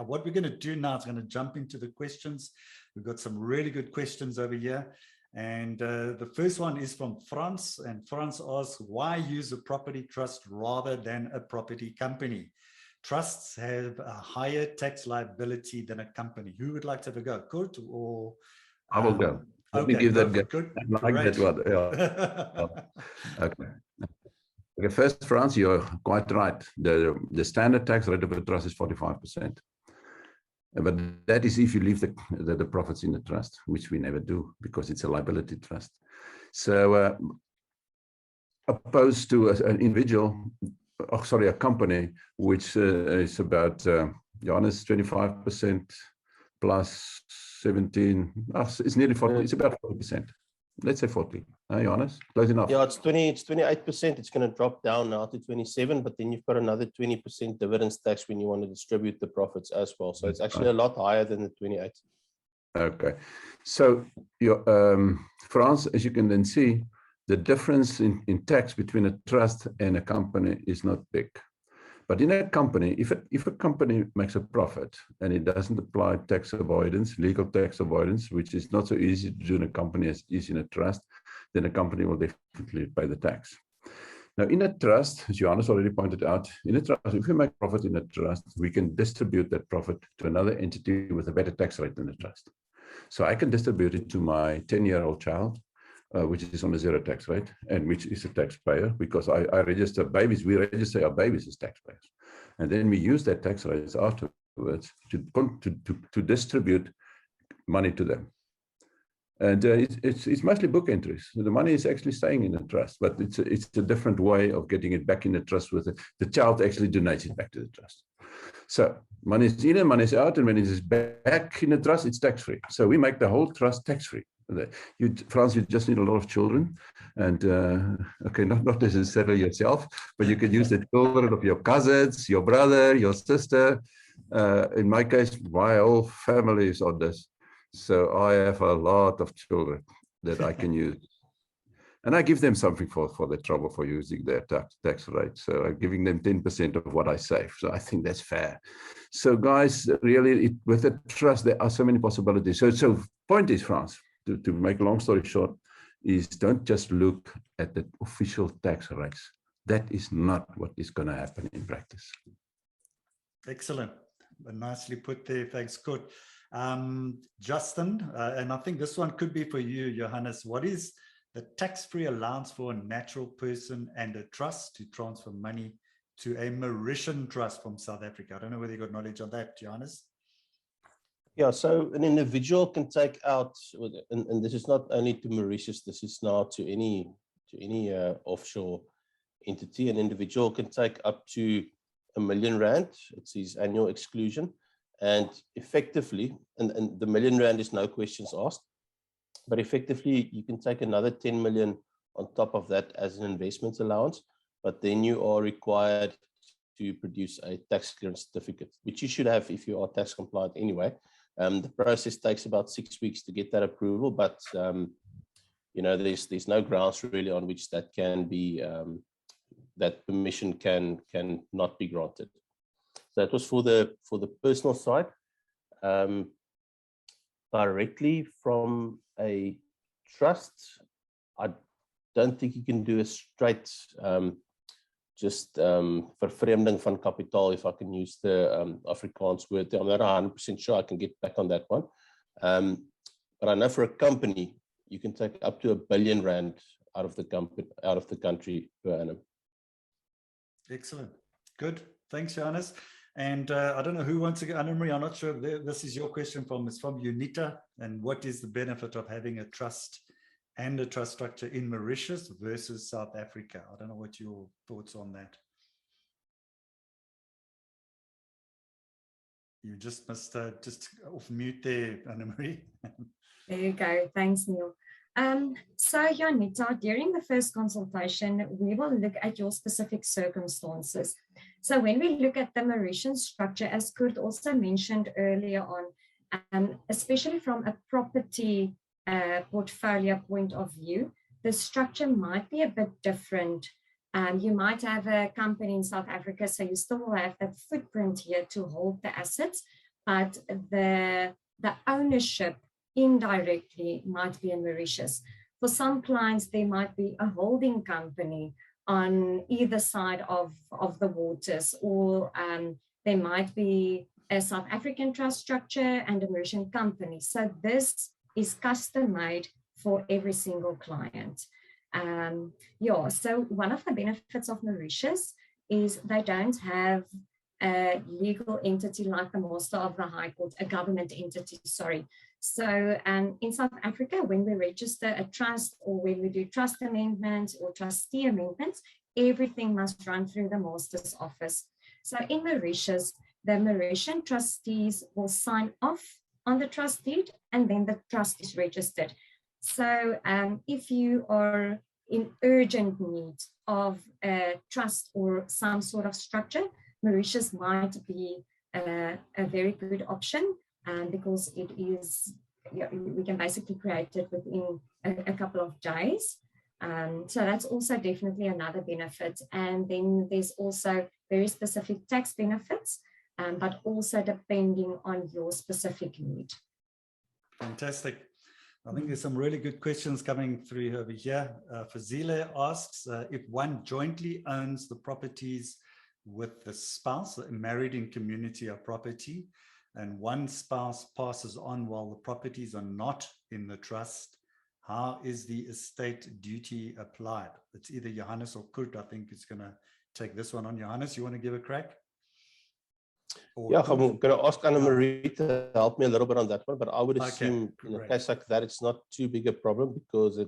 what we're going to do now is going to jump into the questions. We've got some really good questions over here. And the first one is from France. And France asks, why use a property trust rather than a property company? Trusts have a higher tax liability than a company. Who would like to have a go? Coert or... I will go. Let me give that go. I like that one. Yeah. Okay. Okay. First, France, you're quite right. The standard tax rate of a trust is 45%. But that is if you leave the profits in the trust, which we never do because it's a liability trust. So opposed to an individual, a company, which is about, Johannes, 25% plus 17, it's nearly 40, it's about 40%. Let's say 40. Johannes, close enough. Yeah, it's 28%. It's going to drop down now to 27, but then you've got another 20% dividends tax when you want to distribute the profits as well. So it's actually a lot higher than the 28. Okay. So your France, as you can then see, the difference in tax between a trust and a company is not big. But in a company, if a company makes a profit and it doesn't apply tax avoidance, legal tax avoidance, which is not so easy to do in a company as is in a trust, then a company will definitely pay the tax. Now, in a trust, as Johannes already pointed out, in a trust, if we make profit in a trust, we can distribute that profit to another entity with a better tax rate than the trust. So I can distribute it to my 10-year-old child, which is on a zero tax rate, and which is a taxpayer, because I register babies, we register our babies as taxpayers. And then we use that tax rates afterwards to distribute money to them. And it's mostly book entries. So the money is actually staying in the trust, but it's a different way of getting it back in the trust with the child actually donates it back to the trust. So money is in and money is out, and when it is back in the trust, it's tax-free. So we make the whole trust tax-free. France, you just need a lot of children, and okay, not necessarily yourself, but you can use the children of your cousins, your brother, your sister. In my case, my whole family is on this, so I have a lot of children that I can use, and I give them something for the trouble for using their tax rate. So I'm giving them 10% of what I save. So I think that's fair. So guys, really, with the trust, there are so many possibilities. So point is, France, to make a long story short, is don't just look at the official tax rates. That is not what is going to happen in practice. Excellent. Nicely put there. Thanks, Coert. Justin, and I think this one could be for you, Johannes. What is the tax-free allowance for a natural person and a trust to transfer money to a Mauritian trust from South Africa? I don't know whether you got knowledge on that, Johannes. Yeah, so an individual can take out, and this is not only to Mauritius, this is now to any offshore entity. An individual can take up to R1 million. It's his annual exclusion, and effectively, and the R1 million is no questions asked, but effectively you can take another 10 million on top of that as an investment allowance, but then you are required to produce a tax clearance certificate, which you should have if you are tax compliant anyway. The process takes about 6 weeks to get that approval, but you know, there's no grounds really on which that can be that permission can not be granted. So that was for the personal side. Directly from a trust, I don't think you can do a straight just vervreemding van kapitaal, if I can use the Afrikaans word. I'm not 100% sure. I can get back on that one. But I know for a company, you can take up to R1 billion out of the country per annum. Excellent. Good. Thanks, Johannes. And I don't know who wants to go. Annemarie, I'm not sure. This is your question it's from UNITA. And what is the benefit of having a trust and a trust structure in Mauritius versus South Africa? I don't know what your thoughts on that. You just must just off mute there, Annemarie. There you go. Thanks, Neale. So, Janita, during the first consultation, we will look at your specific circumstances. So when we look at the Mauritian structure, as Coert also mentioned earlier on, especially from a property portfolio point of view, the structure might be a bit different. You might have a company in South Africa, so you still will have that footprint here to hold the assets, but the ownership indirectly might be in Mauritius. For some clients, there might be a holding company on either side of the waters, or there might be a South African trust structure and a Mauritian company. So this is custom made for every single client. Yeah, so one of the benefits of Mauritius is they don't have a legal entity like the Master of the High Court, a government entity, sorry. So in South Africa, when we register a trust or when we do trust amendments or trustee amendments, everything must run through the Master's office. So in Mauritius, the Mauritian trustees will sign off on the trust deed, and then the trust is registered. So if you are in urgent need of a trust or some sort of structure, Mauritius might be a very good option, because it is, we can basically create it within a couple of days. So that's also definitely another benefit. And then there's also very specific tax benefits, but also depending on your specific need. Fantastic. I think there's some really good questions coming through over here. Fazile asks, if one jointly owns the properties with the spouse, married in community of property, and one spouse passes on while the properties are not in the trust, how is the estate duty applied? It's either Johannes or Coert, I think, is going to take this one on. Johannes, you want to give a crack? Or yeah, I'm going to ask Annemarie to help me a little bit on that one, but I would assume in a case like that, it's not too big a problem, because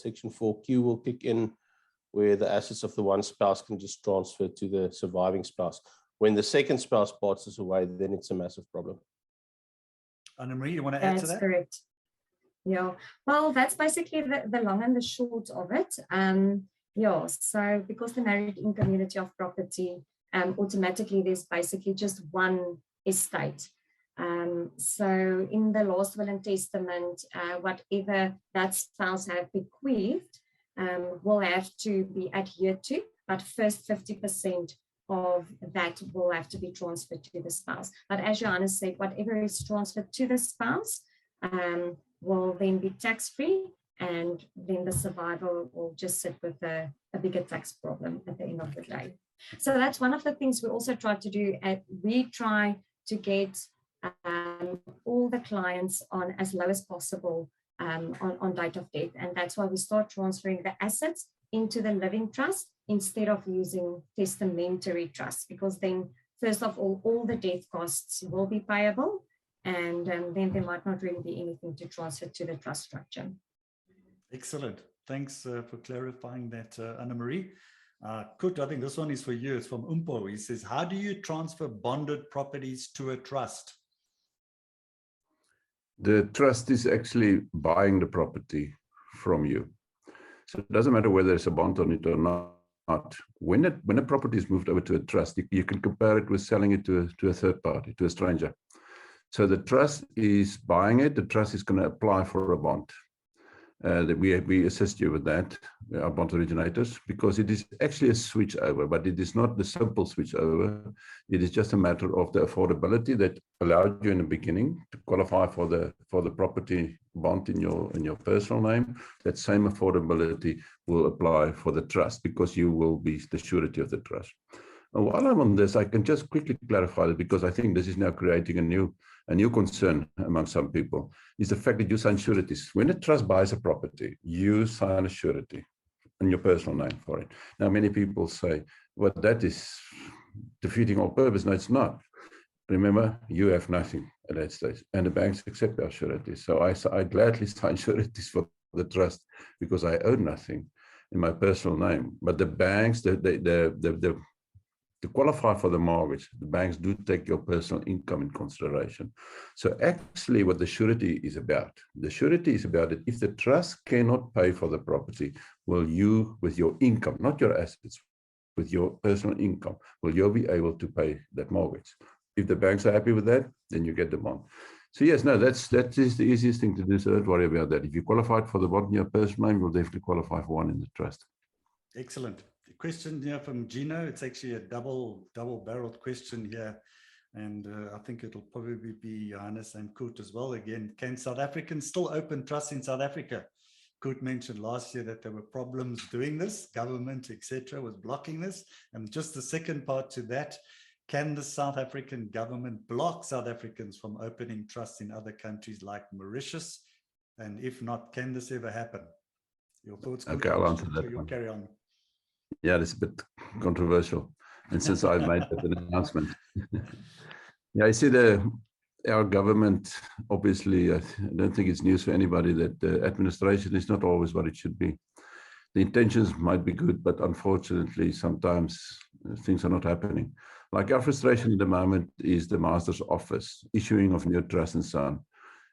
Section 4Q will kick in, where the assets of the one spouse can just transfer to the surviving spouse. When the second spouse passes away, then it's a massive problem. Annemarie, you want to add to that? That's correct. Yeah, well, that's basically the long and the short of it. Yeah, so because they're married in community of property, automatically there's basically just one estate. So in the last will and testament, whatever that spouse have bequeathed will have to be adhered to, but first 50% of that will have to be transferred to the spouse. But as Johannes said, whatever is transferred to the spouse will then be tax-free, and then the survivor will just sit with a bigger tax problem at the end of the day. So that's one of the things we also try to do. We try to get all the clients on as low as possible on date of death, and that's why we start transferring the assets into the living trust instead of using testamentary trust, because then first of all the death costs will be payable, and then there might not really be anything to transfer to the trust structure. Excellent. Thanks for clarifying that, Annemarie. Coert, I think this one is for you. It's from Umpo. He says, how do you transfer bonded properties to a trust? The trust is actually buying the property from you. So it doesn't matter whether it's a bond on it or not. When a property is moved over to a trust, you can compare it with selling it to a third party, to a stranger. So the trust is buying it. The trust is going to apply for a bond. That we assist you with that, our bond originators, because it is actually a switch over, but it is not the simple switch over. It is just a matter of the affordability that allowed you in the beginning to qualify for the property bond in your personal name. That same affordability will apply for the trust, because you will be the surety of the trust. And while I'm on this, I can just quickly clarify that, because I think this is now creating a new concern among some people, is the fact that you sign sureties. When a trust buys a property, you sign a surety in your personal name for it. Now, many people say, well, that is defeating all purpose. No, it's not. Remember, you have nothing at that stage, and the banks accept our sureties. So I gladly sign sureties for the trust, because I own nothing in my personal name. But the banks, to qualify for the mortgage, the banks do take your personal income in consideration. So actually what the surety is about that if the trust cannot pay for the property, will you, with your income, not your assets, with your personal income, will you be able to pay that mortgage? If the banks are happy with that, then you get the bond. So yes, no, that is the easiest thing to do, so don't worry about that. If you qualified for the bond in your personal name, you'll definitely qualify for one in the trust. Excellent. Question here from Gino. It's actually a double-barreled question here. And I think it'll probably be Johannes and Coert as well. Again, can South Africans still open trusts in South Africa? Coert mentioned last year that there were problems doing this, government, etc., was blocking this. And just the second part to that, can the South African government block South Africans from opening trusts in other countries like Mauritius? And if not, can this ever happen? Your thoughts? Okay, I'll answer that. You'll carry on. Yeah, it's a bit controversial. And since I made that announcement, yeah, I see our government, obviously, I don't think it's news for anybody that the administration is not always what it should be. The intentions might be good, but unfortunately, sometimes things are not happening. Like our frustration at the moment is the master's office, issuing of new trusts and so on.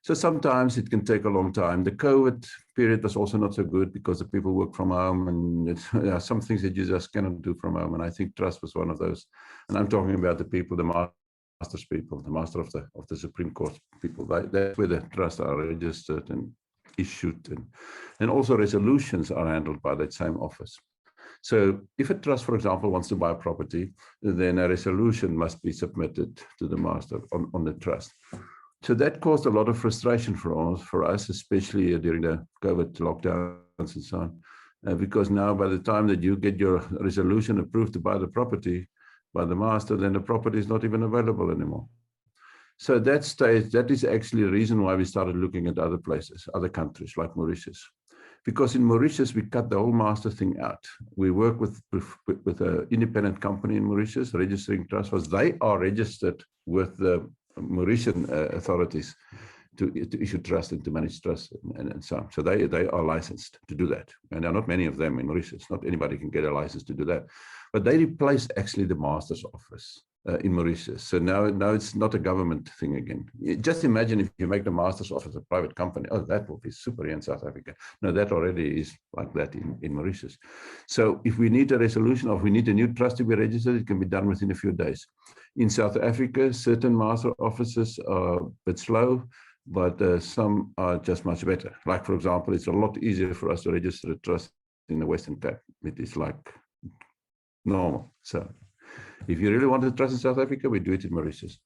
So sometimes it can take a long time. The COVID period was also not so good because the people work from home, and some things that you just cannot do from home. And I think trust was one of those. And I'm talking about the people, the master's people, the master of the Supreme Court people. That's where the trusts are registered and issued, and also resolutions are handled by that same office. So if a trust, for example, wants to buy a property, then a resolution must be submitted to the master on the trust. So that caused a lot of frustration for us, especially during the COVID lockdowns and so on, because now by the time that you get your resolution approved to buy the property by the master, then the property is not even available anymore. So at that stage, that is actually a reason why we started looking at other places, other countries like Mauritius. Because in Mauritius, we cut the whole master thing out. We work with an independent company in Mauritius, registering trust funds. They are registered with the Mauritian authorities to issue trust and to manage trust and so on. So they are licensed to do that. And there are not many of them in Mauritius. Not anybody can get a license to do that. But they replaced actually the master's office in Mauritius. So now it's not a government thing again. Just imagine if you make the master's office a private company. Oh, that will be super in South Africa. No, that already is like that in Mauritius. So if we need a resolution or if we need a new trust to be registered, it can be done within a few days. In South Africa, certain master offices are a bit slow, but some are just much better. Like, for example, it's a lot easier for us to register a trust in the Western Cape. It is like normal. So if you really want to trust in South Africa, we do it in Mauritius.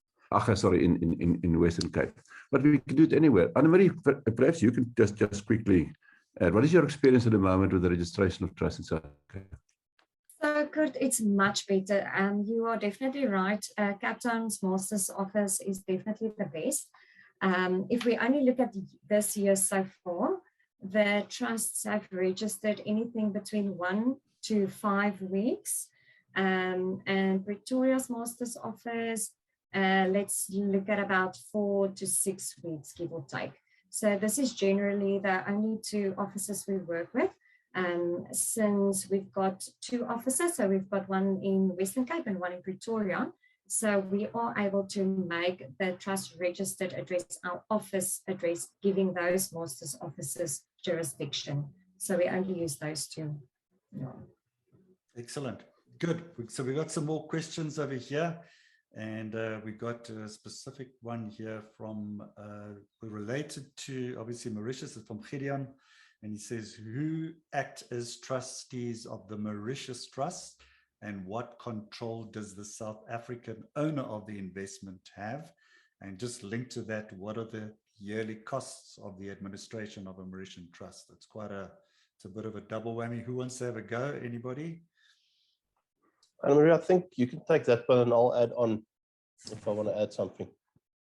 Sorry, in Western Cape. But we can do it anywhere. Annemarie, perhaps you can just quickly add, what is your experience at the moment with the registration of trust in South Africa? So, Coert, it's much better. You are definitely right. Cape Town's master's office is definitely the best. If we only look at this year so far, the trusts have registered anything between 1 to 5 weeks. And Pretoria's master's office, let's look at about 4 to 6 weeks, give or take. So this is generally the only 2 offices we work with. Since we've got 2 offices, so we've got one in Western Cape and one in Pretoria. So we are able to make the trust registered address our office address, giving those master's offices jurisdiction. So we only use those 2. Yeah. Excellent. Good. So we got some more questions over here, and we got a specific one here from related to obviously Mauritius. It's from Gideon, and he says, who act as trustees of the Mauritius Trust, and what control does the South African owner of the investment have? And just linked to that, what are the yearly costs of the administration of a Mauritian trust? It's a bit of a double whammy. Who wants to have a go? Anybody? Annemarie, I think you can take that one and I'll add on if I want to add something.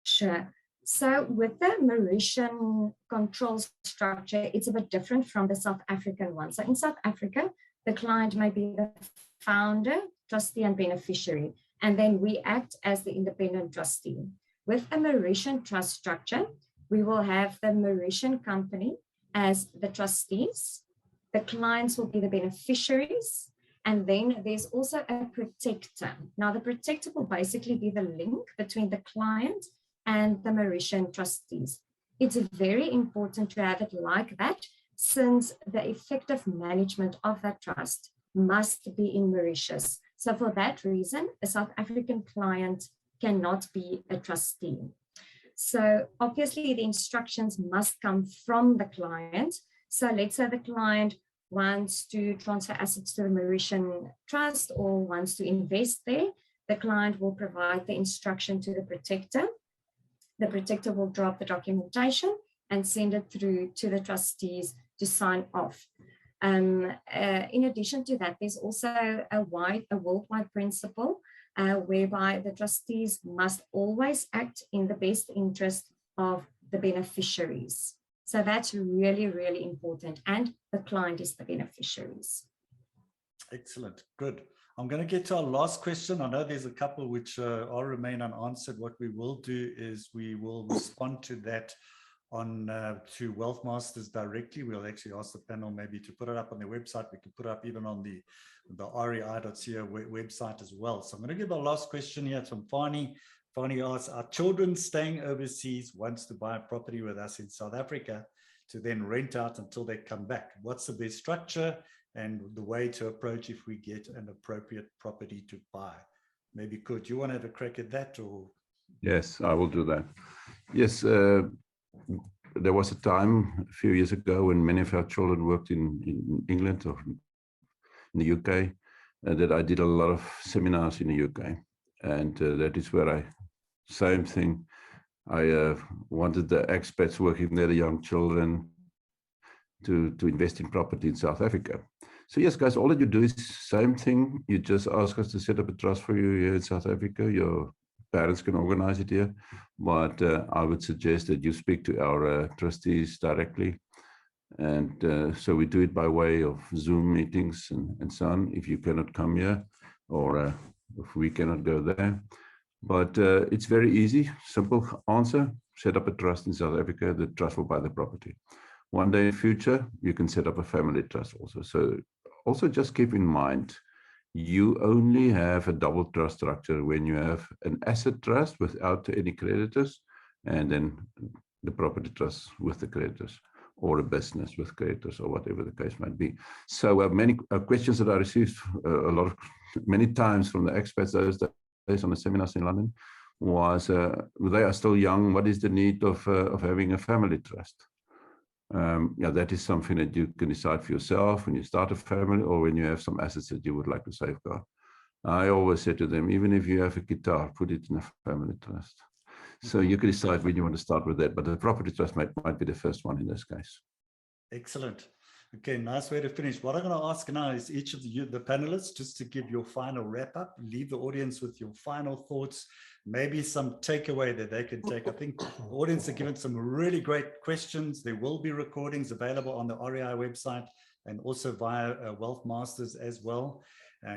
Sure. So with the Mauritian control structure, it's a bit different from the South African one. So in South Africa, the client may be the founder, trustee, and beneficiary, and then we act as the independent trustee. With a Mauritian trust structure, we will have the Mauritian company as the trustees, the clients will be the beneficiaries, and then there's also a protector. Now, the protector will basically be the link between the client and the Mauritian trustees. It's very important to have it like that, since the effective management of that trust must be in Mauritius. So for that reason, a South African client cannot be a trustee. So obviously the instructions must come from the client. So let's say the client wants to transfer assets to the Mauritian trust or wants to invest there, the client will provide the instruction to the protector. The protector will drop the documentation and send it through to the trustees to sign off. In addition to that, there's also a worldwide principle whereby the trustees must always act in the best interest of the beneficiaries. So that's really, really important. And the client is the beneficiaries. Excellent. Good. I'm going to get to our last question. I know there's a couple which all remain unanswered. What we will do is we will respond to that on to Wealth Masters directly. We'll actually ask the panel maybe to put it up on their website. We can put it up even on the rei.co website as well. So I'm going to give our last question here from Fani. Fani asks, our children staying overseas wants to buy a property with us in South Africa to then rent out until they come back. What's the best structure and the way to approach if we get an appropriate property to buy? Maybe could you want to have a crack at that? Or Yes, I will do that. Yes, there was a time a few years ago when many of our children worked in England or in the UK, that I did a lot of seminars in the UK. And that is where same thing, I wanted the expats working there, the young children, to invest in property in South Africa. So yes, guys, all that you do is same thing. You just ask us to set up a trust for you here in South Africa. Your parents can organize it here, but I would suggest that you speak to our trustees directly. And so we do it by way of Zoom meetings and so on, if you cannot come here, or if we cannot go there. But it's very easy, simple answer: set up a trust in South Africa. The trust will buy the property. One day in future, you can set up a family trust also. So also just keep in mind, you only have a double trust structure when you have an asset trust without any creditors, and then the property trust with the creditors, or a business with creditors, or whatever the case might be. So many questions that I received many times from the expats those days on the seminars in London was, they are still young, what is the need of having a family trust? Yeah, that is something that you can decide for yourself when you start a family, or when you have some assets that you would like to safeguard. I always say to them, even if you have a guitar, put it in a family trust. So you can decide when you want to start with that, but the property trust might be the first one in this case. excellent. Okay, nice way to finish. What I'm going to ask now is each of the panelists just to give your final wrap up, leave the audience with your final thoughts, maybe some takeaway that they can take. I think the audience have given some really great questions. There will be recordings available on the REI website and also via Wealth Masters as well,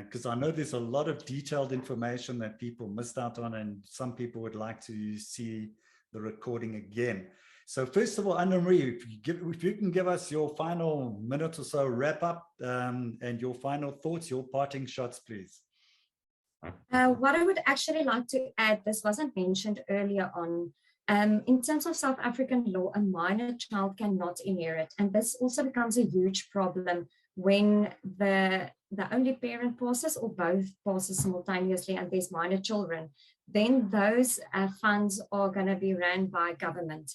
because I know there's a lot of detailed information that people missed out on, and some people would like to see the recording again. So first of all, Annemarie, if you can give us your final minute or so wrap up and your final thoughts, your parting shots, please. What I would actually like to add, this wasn't mentioned earlier on, in terms of South African law, a minor child cannot inherit. And this also becomes a huge problem when the only parent passes or both passes simultaneously and there's minor children. Then those funds are going to be ran by government.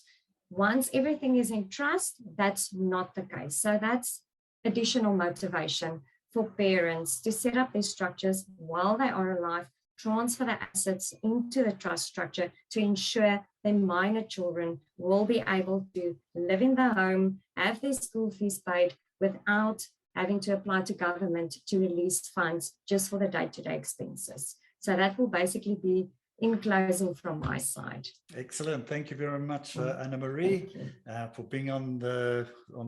Once everything is in trust, that's not the case. So that's additional motivation for parents to set up their structures while they are alive, transfer the assets into the trust structure to ensure their minor children will be able to live in the home, have their school fees paid without having to apply to government to release funds just for the day-to-day expenses. So that will basically be in closing from my side. Excellent. Thank you very much, Annemarie, for being on the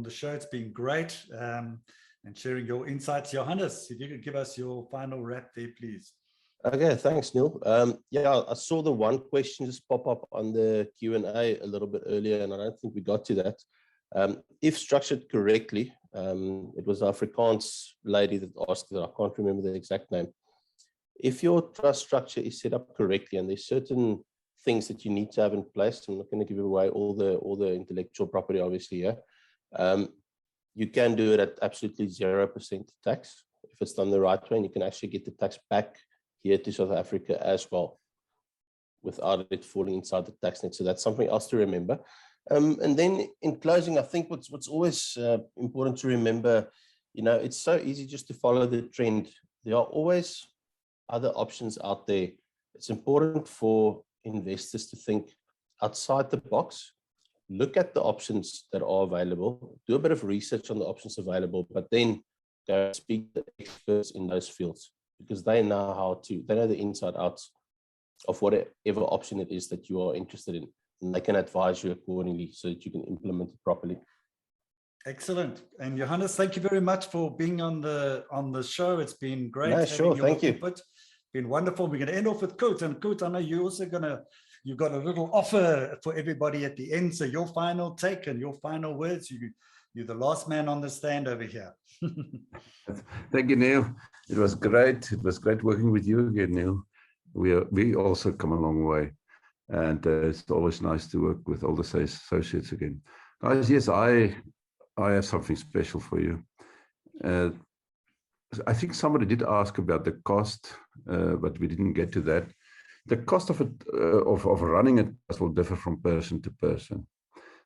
show. It's been great and sharing your insights. Johannes, if you could give us your final wrap there, please. Okay, thanks, Neil. Yeah, I saw the one question just pop up on the Q&A a little bit earlier, and I don't think we got to that. If structured correctly, it was an Afrikaans lady that asked that, I can't remember the exact name. If your trust structure is set up correctly, and there's certain things that you need to have in place, I'm not going to give away all the intellectual property, obviously, here. You can do it at absolutely 0% tax if it's done the right way, and you can actually get the tax back here to South Africa as well, without it falling inside the tax net. So that's something else to remember. And then in closing, I think what's always important to remember, you know, it's so easy just to follow the trend. There are always other options out there it's important for investors to think outside the box, look at the options that are available, do a bit of research on the options available, but then go speak to experts in those fields, because they know they know the inside outs of whatever option it is that you are interested in, and they can advise you accordingly so that you can implement it properly. Excellent. And Johannes, thank you very much for being on the show. It's been great. No, sure, thank you. Input. Been wonderful. We're going to end off with Coert. And Coert, I know you've got a little offer for everybody at the end. So your final take and your final words. You're the last man on the stand over here. Thank you, Neale. It was great. It was great working with you again, Neale. We also come a long way, and it's always nice to work with all the associates again. Guys, yes, I have something special for you. I think somebody did ask about the cost, but we didn't get to that. The cost of running a trust will differ from person to person.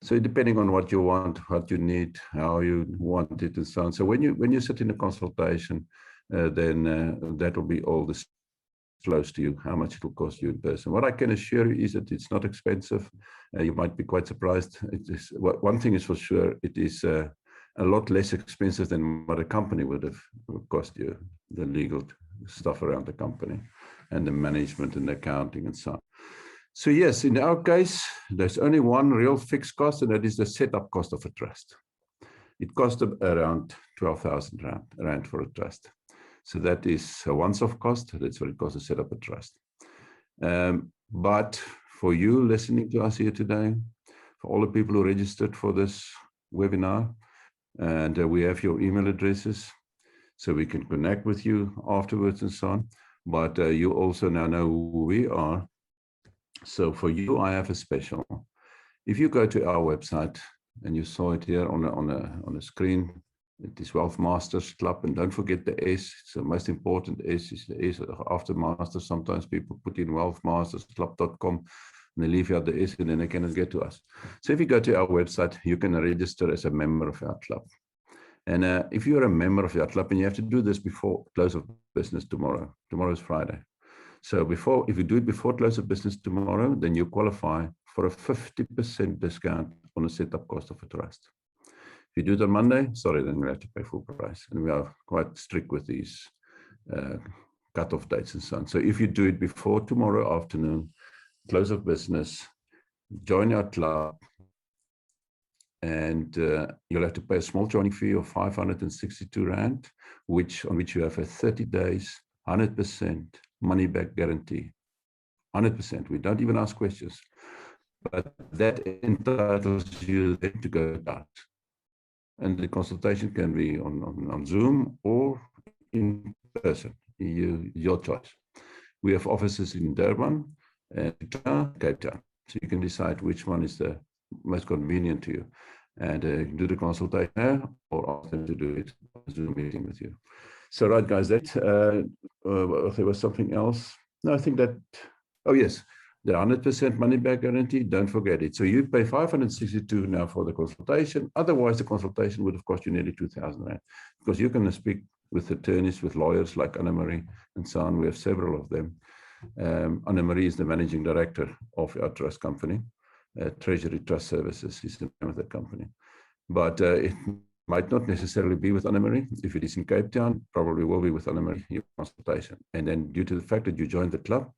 So depending on what you want, what you need, how you want it, and so on. So when you sit in a consultation, then that will be all disclosed to you, how much it will cost you in person. What I can assure you is that it's not expensive. You might be quite surprised. One thing is for sure, it is a lot less expensive than what a company would have cost you, the legal stuff around the company and the management and the accounting and so on. So yes, in our case, there's only one real fixed cost, and that is the setup cost of a trust. It costs around 12,000 rand for a trust. So that is a once-off cost. That's what it costs to set up a trust. But for you listening to us here today, for all the people who registered for this webinar, and we have your email addresses, so we can connect with you afterwards and so on. But you also now know who we are. So for you, I have a special. If you go to our website, and you saw it here on a screen, it is Wealth Masters Club, and don't forget the S. So most important S is the S after Masters. Sometimes people put in wealthmastersclub.com and they leave out the S, and then they cannot get to us. So if you go to our website, you can register as a member of our club. And if you're a member of our club, and you have to do this before close of business tomorrow. Tomorrow is Friday. So if you do it before close of business tomorrow, then you qualify for a 50% discount on the setup cost of a trust. If you do it on Monday, sorry, then you have to pay full price. And we are quite strict with these cutoff dates and so on. So if you do it before tomorrow afternoon, close of business, join our club, and you'll have to pay a small joining fee of 562 Rand, on which you have a 30 days, 100% money back guarantee. 100%. We don't even ask questions. But that entitles you then to go out. And the consultation can be on Zoom or in person, your choice. We have offices in Durban and Cape Town. So you can decide which one is the most convenient to you. And do the consultation there, or ask them to do it on a Zoom meeting with you. So right, guys, there was something else. No, I think that, oh yes, the 100% money back guarantee, don't forget it. So you pay 562 now for the consultation. Otherwise, the consultation would have cost you nearly 2,000 Rand, because you're going to speak with attorneys, with lawyers like Annemarie and so on. We have several of them. Annemarie is the managing director of our trust company, Treasury Trust Services is the name of the company. But it might not necessarily be with Annemarie. If it is in Cape Town, probably will be with Annemarie, your consultation. And then due to the fact that you joined the club,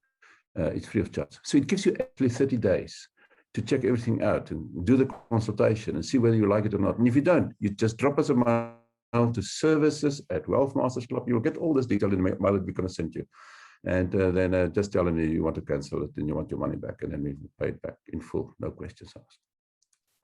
it's free of charge. So it gives you actually 30 days to check everything out and do the consultation and see whether you like it or not. And if you don't, you just drop us a mail to services@Wealth Masters Club. You will get all this detail in the mail that we're going to send you. And then just tell them you want to cancel it and you want your money back, and then we pay it back in full, no questions asked.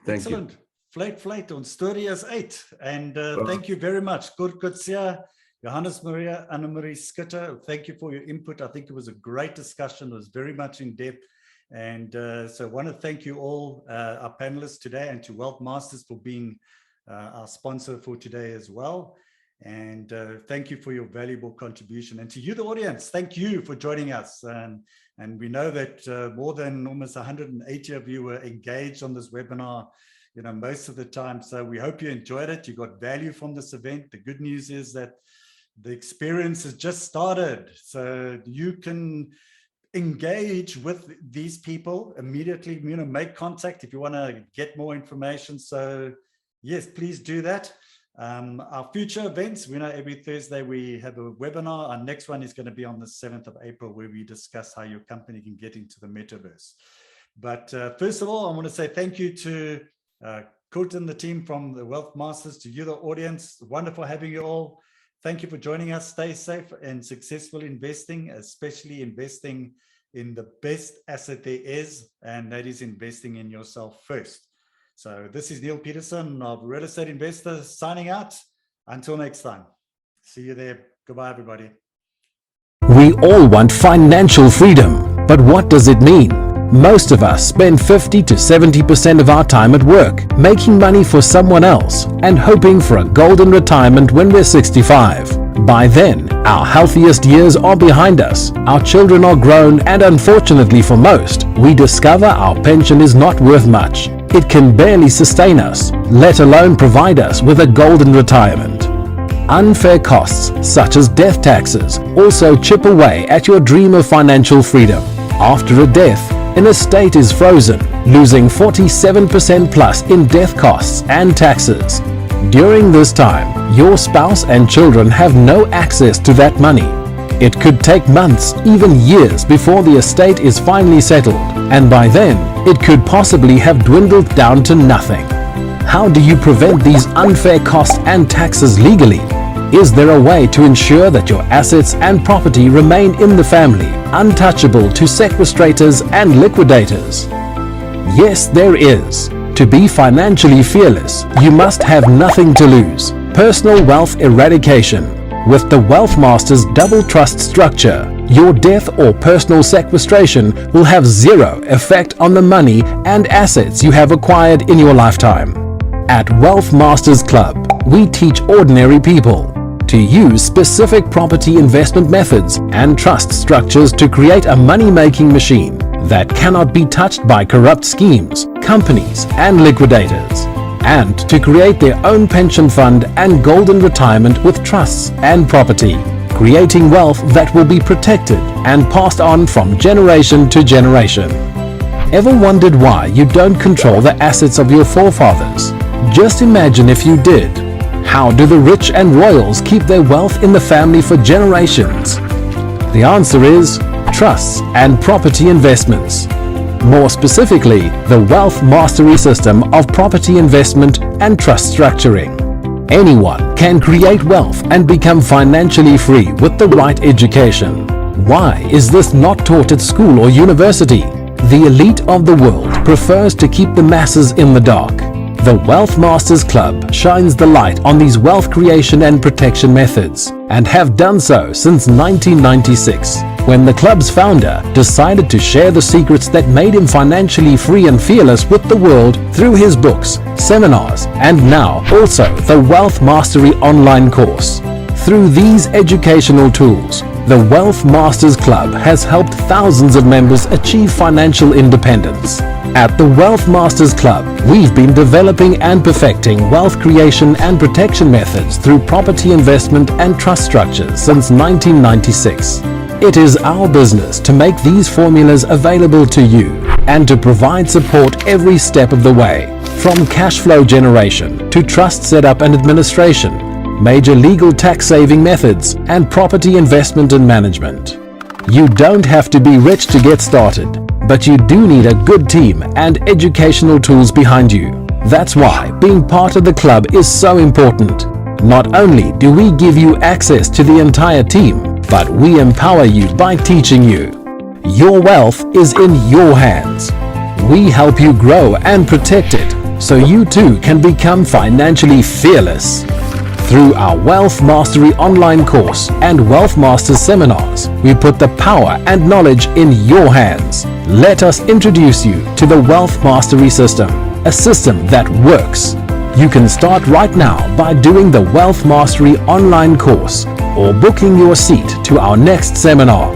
Thank you. Excellent. Flat on story as 8. And thank you very much. Coert Coetzee, Johannes Maree, Annemarie Schutte, thank you for your input. I think it was a great discussion. It was very much in depth. And so I want to thank you all, our panelists today, and to Wealth Masters for being our sponsor for today as well. And thank you for your valuable contribution. And to you, the audience, thank you for joining us. And we know that more than almost 180 of you were engaged on this webinar, most of the time. So we hope you enjoyed it. You got value from this event. The good news is that the experience has just started. So you can engage with these people immediately, make contact if you want to get more information. So yes, please do that. Our future events, we know every Thursday we have a webinar. Our next one is going to be on the 7th of April, where we discuss how your company can get into the metaverse. But first of all, I want to say thank you to Coert and the team from the Wealth Masters, to you, the audience. Wonderful having you all. Thank you for joining us. Stay safe and successful investing, especially investing in the best asset there is, and that is investing in yourself first. So this is Neale Petersen of Real Estate Investors signing out. Until next time. See you there. Goodbye, everybody. We all want financial freedom, but what does it mean? Most of us spend 50 to 70% of our time at work, making money for someone else and hoping for a golden retirement when we're 65. By then, our healthiest years are behind us, our children are grown, and unfortunately for most, we discover our pension is not worth much. It can barely sustain us, let alone provide us with a golden retirement. Unfair costs, such as death taxes, also chip away at your dream of financial freedom. After a death, an estate is frozen, losing 47% plus in death costs and taxes. During this time, your spouse and children have no access to that money. It could take months, even years, before the estate is finally settled, and by then, it could possibly have dwindled down to nothing. How do you prevent these unfair costs and taxes legally? Is there a way to ensure that your assets and property remain in the family, untouchable to sequestrators and liquidators? Yes, there is. To be financially fearless, you must have nothing to lose. Personal wealth eradication. With the Wealth Masters double trust structure, your death or personal sequestration will have zero effect on the money and assets you have acquired in your lifetime. At Wealth Masters Club, we teach ordinary people to use specific property investment methods and trust structures to create a money-making machine that cannot be touched by corrupt schemes, companies, and liquidators, and to create their own pension fund and golden retirement with trusts and property, creating wealth that will be protected and passed on from generation to generation. Ever wondered why you don't control the assets of your forefathers? Just imagine if you did. How do the rich and royals keep their wealth in the family for generations? The answer is trusts and property investments. More specifically, the Wealth Mastery System of property investment and trust structuring. Anyone can create wealth and become financially free with the right education. Why is this not taught at school or university? The elite of the world prefers to keep the masses in the dark. The Wealth Masters Club shines the light on these wealth creation and protection methods, and have done so since 1996, when the club's founder decided to share the secrets that made him financially free and fearless with the world through his books, seminars, and now also the Wealth Mastery online course. Through these educational tools, the Wealth Masters Club has helped thousands of members achieve financial independence. At the Wealth Masters Club, we've been developing and perfecting wealth creation and protection methods through property investment and trust structures since 1996. It is our business to make these formulas available to you and to provide support every step of the way, from cash flow generation to trust setup and administration, major legal tax saving methods, and property investment and management. You don't have to be rich to get started, but you do need a good team and educational tools behind you. That's why being part of the club is so important. Not only do we give you access to the entire team, but we empower you by teaching you. Your wealth is in your hands. We help you grow and protect it so you too can become financially fearless. Through our Wealth Mastery online course and Wealth Masters seminars, we put the power and knowledge in your hands. Let us introduce you to the Wealth Mastery System, a system that works. You can start right now by doing the Wealth Mastery online course or booking your seat to our next seminar.